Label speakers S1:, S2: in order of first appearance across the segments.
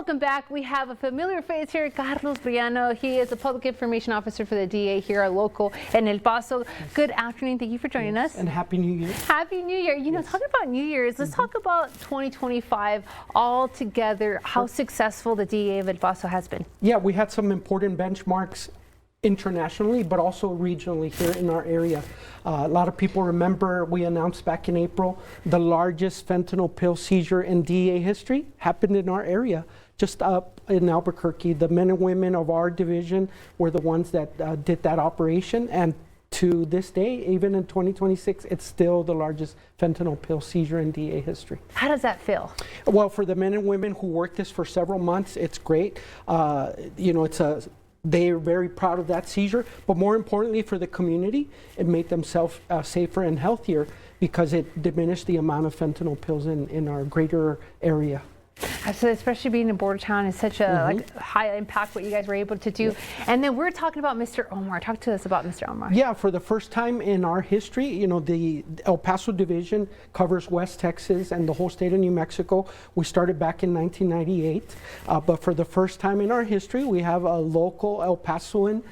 S1: Welcome back. We have a familiar face here, Carlos Briano. He is a public information officer for the DEA here, our local in El Paso. Good afternoon. Thank you for joining us.
S2: And Happy New Year.
S1: Happy New Year. You know, talking about New Year's, let's talk about 2025 all together, how successful the DEA of El Paso has been.
S2: Yeah, we had some important benchmarks internationally, but also regionally here in our area. A lot of people remember we announced back in April the largest fentanyl pill seizure in DEA history happened in our area, just up in Albuquerque. The men and women of our division were the ones that did that operation, and to this day, even in 2026, it's still the largest fentanyl pill seizure in DEA history.
S1: How does that feel?
S2: Well, for the men and women who worked this for several months, it's great. You know, they're very proud of that seizure, but more importantly for the community, it made them safer and healthier because it diminished the amount of fentanyl pills in our greater area.
S1: Absolutely, especially being in a border town is such a high impact what you guys were able to do. And then we're talking about Mr. Omar. Talk to us about Mr. Omar.
S2: Yeah, for the first time in our history, you know, the El Paso division covers West Texas and the whole state of New Mexico. We started back in 1998, but for the first time in our history, we have a local El Pasoan.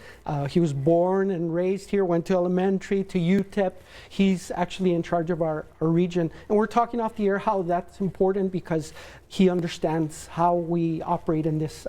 S2: He was born and raised here, went to elementary, to UTEP. He's actually in charge of our region. And we're talking off the air how that's important because he understands how we operate in this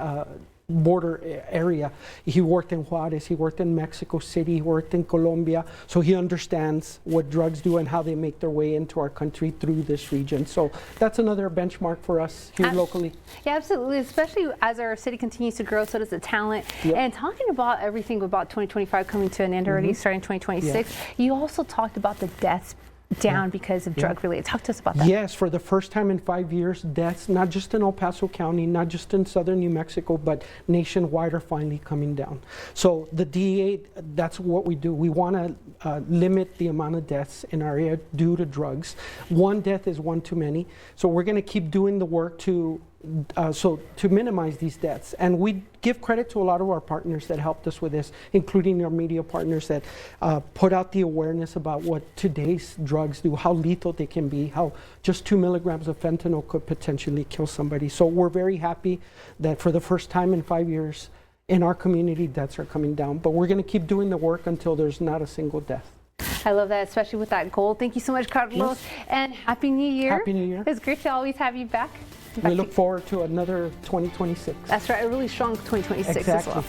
S2: border area. He worked in Juarez, he worked in Mexico City, he worked in Colombia, so he understands what drugs do and how they make their way into our country through this region. So that's another benchmark for us here locally.
S1: Yeah, absolutely, especially as our city continues to grow, so does the talent.
S2: Yep.
S1: And talking about everything about 2025 coming to an end already, starting 2026, you also talked about the deaths down because of drug related. Talk to us about that.
S2: Yes, for the first time in 5 years, deaths, not just in El Paso County, not just in southern New Mexico, but nationwide are finally coming down. So the DEA, that's what we do. We want to limit the amount of deaths in our area due to drugs. One death is one too many. So we're going to keep doing the work to minimize these deaths. And we give credit to a lot of our partners that helped us with this, including our media partners that put out the awareness about what today's drugs do, how lethal they can be, how just 2 milligrams of fentanyl could potentially kill somebody. So we're very happy that for the first time in 5 years in our community, deaths are coming down. But we're going to keep doing the work until there's not a single death.
S1: I love that, especially with that goal. Thank you so much, Carlos, and Happy New Year.
S2: Happy New Year.
S1: It's great to always have you back.
S2: We look forward to another 2026.
S1: That's right, a really strong 2026 as well.